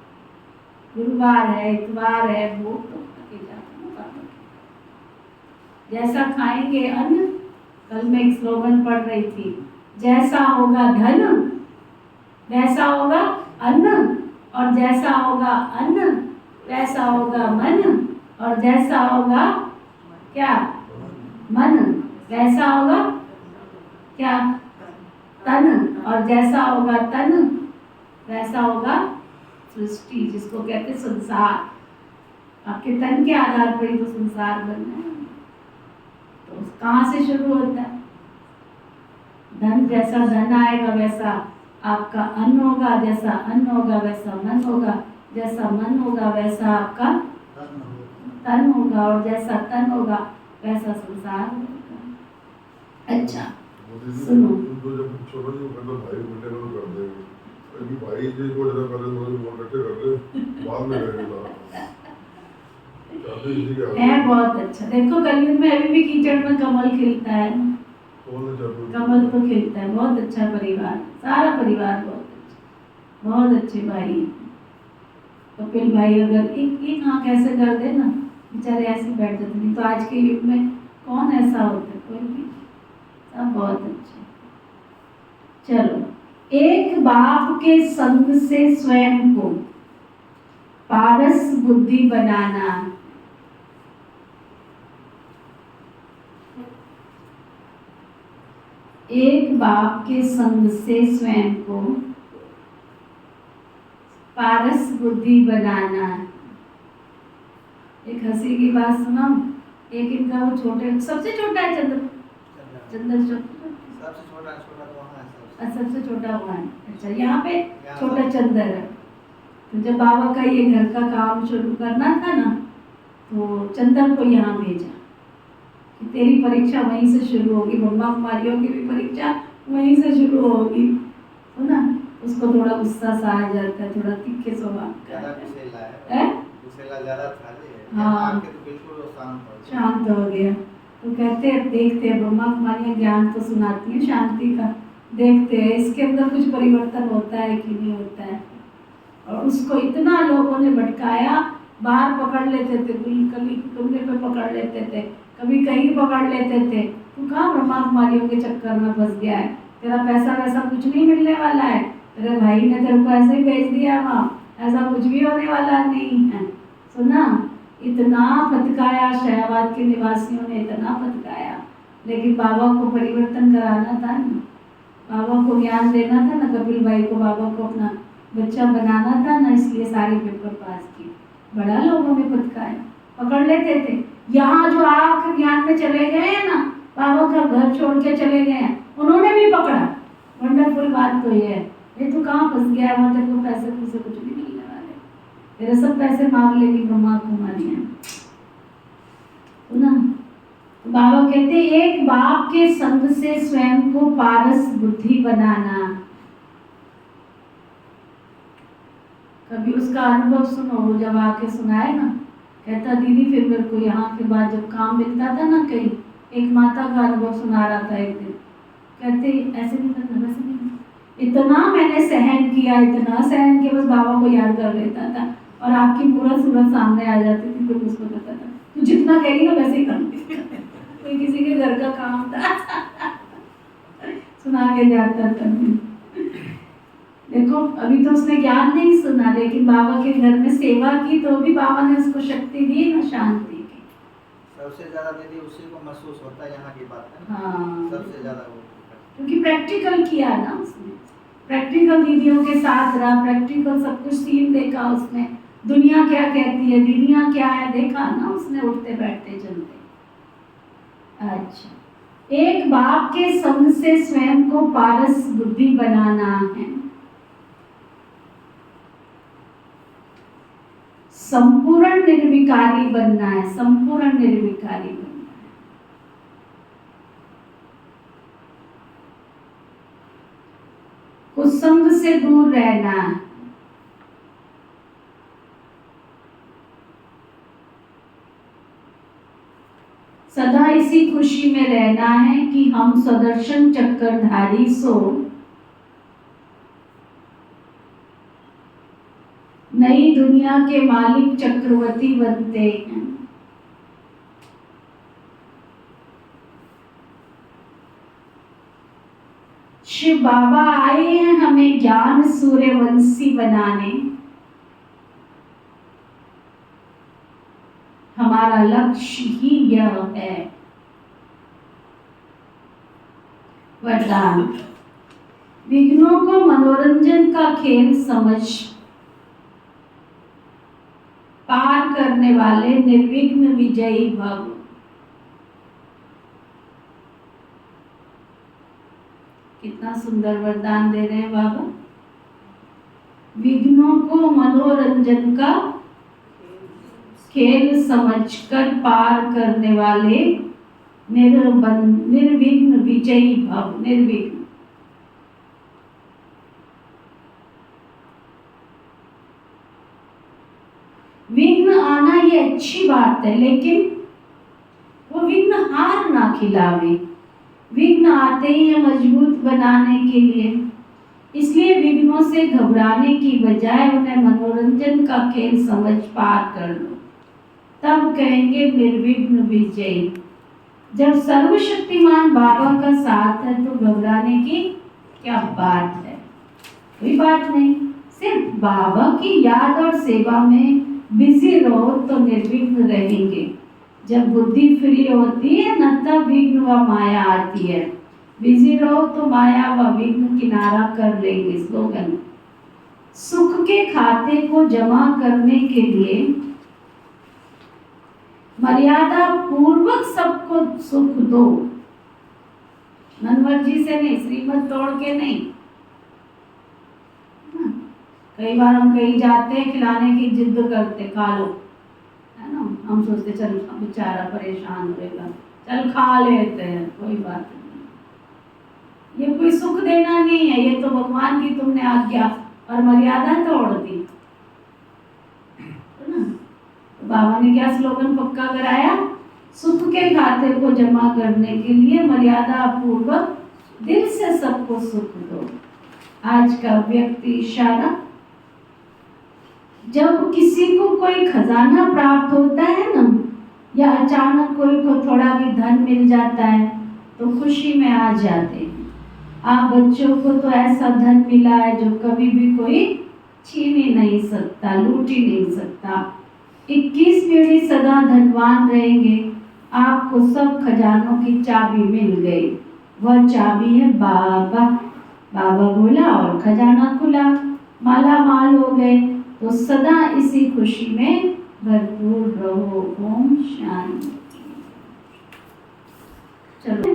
गुरुवार है, इतवार है, वो तो थके जाते हैं बाबा के। जैसा खाएंगे अन्न, कल मैं एक स्लोगन पढ़ रही थी, जैसा होगा धन वैसा होगा अन्न, और जैसा होगा अन्न वैसा होगा मन, और जैसा होगा क्या मन वैसा होगा क्या तन, और जैसा होगा तन वैसा होगा सृष्टि, जिसको कहते संसार। आपके तन के आधार पर ही तो संसार बनना है। तो कहाँ से शुरू होता है? धन, जैसा धन आएगा वैसा आपका अन्न होगा, जैसा अन्न होगा वैसा मन होगा, जैसा मन होगा वैसा आपका तन होगा, और जैसा तन होगा वैसा संसार होगा। अच्छा सुनो, भाई जी को जरा पहले वो रखे कर ले, बाद में करेगा। है बहुत अच्छा। देखो कलयुग में अभी भी कीचड़ में कमल खिलता है, कमल तो खिलता है। बहुत अच्छा परिवार, सारा परिवार बहुत अच्छा, बहुत अच्छे भाई। कपिल भाई अगर एक आँख ऐसे कर दे ना, बेचारे ऐसे बैठ जाते। नहीं तो आज के युग में कौन ऐसा होता है? कोई भी, सब बहुत अच्छे। चलो, एक बाप के संग से स्वयं को पारस बुद्धि बनाना। एक बाप के संग से स्वयं को पारस बुद्धि बनाना। एक हंसी की बात सुना, एक इनका वो छोटे, सबसे छोटा है चंद्र, सबसे छोटा तो वहाँ है, सबसे छोटा वहाँ है। अच्छा, यहाँ पे छोटा चंद्र है। तो जब बाबा का ये घर का काम शुरू करना था ना, तो चंद्र को यहाँ भेजा कि तेरी परीक्षा वहीं से शुरू होगी, ब्रह्मा कुमारियों की भी परीक्षा वहीं से शुरू होगी। तो ना उसको थोड़ा गुस्सा सा आ जाता है, थोड़ा तीखे स्वभाव का है। गुस्सेला ज़्यादा था जी। हाँ, आके तो बिल्कुल शांत हो गया। तो कहते हैं, देखते हैं ब्रह्मा कुमारियाँ ज्ञान तो सुनाती हैं शांति का, देखते हैं इसके अंदर कुछ परिवर्तन होता है कि नहीं होता है। और उसको इतना लोगों ने भटकाया, बाहर पकड़ लेते थे, कभी कमरे पे पकड़ लेते थे, कभी कहीं पकड़ लेते थे। तू कहाँ ब्रह्मा कुमारियों के चक्कर में फंस गया है? तेरा पैसा वैसा कुछ नहीं मिलने वाला है, तेरे भाई ने तेरे को ऐसे ही भेज दिया वहाँ, ऐसा कुछ भी होने वाला नहीं है। सुना, इतना फटकाया, शहबाद के निवासियों ने इतना फटकाया, लेकिन बाबा को परिवर्तन कराना था ना, बाबा को ज्ञान देना था ना, कपिल भाई को बाबा को अपना बच्चा बनाना था ना, इसलिए सारे पेपर पास किए। बड़ा लोगों ने फटकाया, पकड़ लेते थे। यहाँ जो आके ज्ञान में चले गए हैं ना, बाबा का घर छोड़ के चले गए हैं, उन्होंने भी पकड़ा। वंडरफुल बात तो ये है, ये तो कहाँ फंस गया, वहाँ तेरे को पैसे से कुछ नहीं मिलने वाले, तेरे सब पैसे मांग लेगी ब्रह्मा कुमारियाँ। सुना, बाबा कहते एक बाप के संग से स्वयं को पारस बुद्धि बनाना। कभी उसका अनुभव सुनो, वो जब आके सुनाए ना, कहता दीदी फिर मेरे को यहाँ के बाद जब काम मिलता था ना कहीं, एक माता का अनुभव सुना रहा था एक दिन, कहते ऐसे नहीं करना, वैसे नहीं करना, इतना मैंने सहन किया, इतना सहन किया, बस बाबा को याद कर लेता था और आपकी पूरा सूरत सामने आ जाती थी। फिर उसको कहता था तू जितना कहेगी ना वैसे ही करती। कोई किसी के घर का काम था सुना के जाता था। देखो अभी तो उसने ज्ञान नहीं सुना, लेकिन बाबा के घर में सेवा की तो भी बाबा ने उसको शक्ति दी ना, शांति की। सबसे ज्यादा दीदी उसी को महसूस होता है यहाँ की बात है। हाँ, सबसे ज्यादा वो क्योंकि प्रैक्टिकल किया ना उसने, प्रैक्टिकल दीदियों के साथ रहा, प्रैक्टिकल सब कुछ सीन देखा उसने, दुनिया क्या कहती है, दुनिया क्या है देखा ना उसने, उठते बैठते चलते। अच्छा, एक बाप के संग से स्वयं को पारस बुद्धि बनाना है, संपूर्ण निर्विकारी बनना है, संपूर्ण निर्विकारी बनना है। कुसंग से दूर रहना है, सदा इसी खुशी में रहना है कि हम सुदर्शन चक्रधारी सो नई दुनिया के मालिक चक्रवर्ती बनते हैं। शिव बाबा आए हैं हमें ज्ञान सूर्यवंशी बनाने, हमारा लक्ष्य ही यह है। वरदान, विघ्नों को मनोरंजन का खेल समझ पार करने वाले निर्विघ्न विजयी भव। कितना सुंदर वरदान दे रहे हैं बाबा। विघ्नों को मनोरंजन का खेल समझकर पार करने वाले निर्विघ्न विजयी भव। निर्विघ्न, विघ्न आना ये अच्छी बात है, लेकिन वो विघ्न हार ना खिलावे। विघ्न आते ही है मजबूत बनाने के लिए, इसलिए विघ्नों से घबराने की बजाय उन्हें मनोरंजन का खेल समझ पार कर लो, तब कहेंगे निर्विघ्न विजयी। जब सर्वशक्तिमान बाबा का साथ है तो घबराने की क्या बात है, कोई बात नहीं। सिर्फ बाबा की याद और सेवा में बिजी रहो तो निर्विघ्न रहेंगे। जब बुद्धि फ्री होती है न, तब विघ्न व माया आती है। बिजी रहो तो माया व विघ्न किनारा कर लेंगे। स्लोगन, सुख के खाते को जमा करने के लिए मर्यादा पूर्वक सबको सुख दो। मनमर्जी से नहीं, श्रीमत तोड़ के नहीं। कई बार हम कहीं जाते हैं, खिलाने की जिद करते, खा लो, है ना। हम सोचते चल बेचारा परेशान होएगा, चल खा लेते हैं, कोई बात नहीं। ये कोई सुख देना नहीं है, ये तो भगवान की तुमने आज्ञा और मर्यादा तोड़ दी, है ना। तो बाबा ने क्या स्लोगन पक्का कराया, सुख के खाते को जमा करने के लिए मर्यादा पूर्वक दिल से सबको सुख दो। आज का व्यक्ति इशारा, जब किसी को कोई खजाना प्राप्त होता है ना, या अचानक कोई को थोड़ा भी धन मिल जाता है तो खुशी में आ जाते हैं। आप बच्चों को तो ऐसा धन मिला है जो कभी भी कोई छीन ही नहीं सकता, लूट ही नहीं सकता। 21 पीढ़ी सदा धनवान रहेंगे। आपको सब खजानों की चाबी मिल गई, वह चाबी है बाबा। बाबा बोला और खजाना खुला, माला माल हो गए। तो सदा इसी खुशी में भरपूर रहो। ओम शांति। चलो।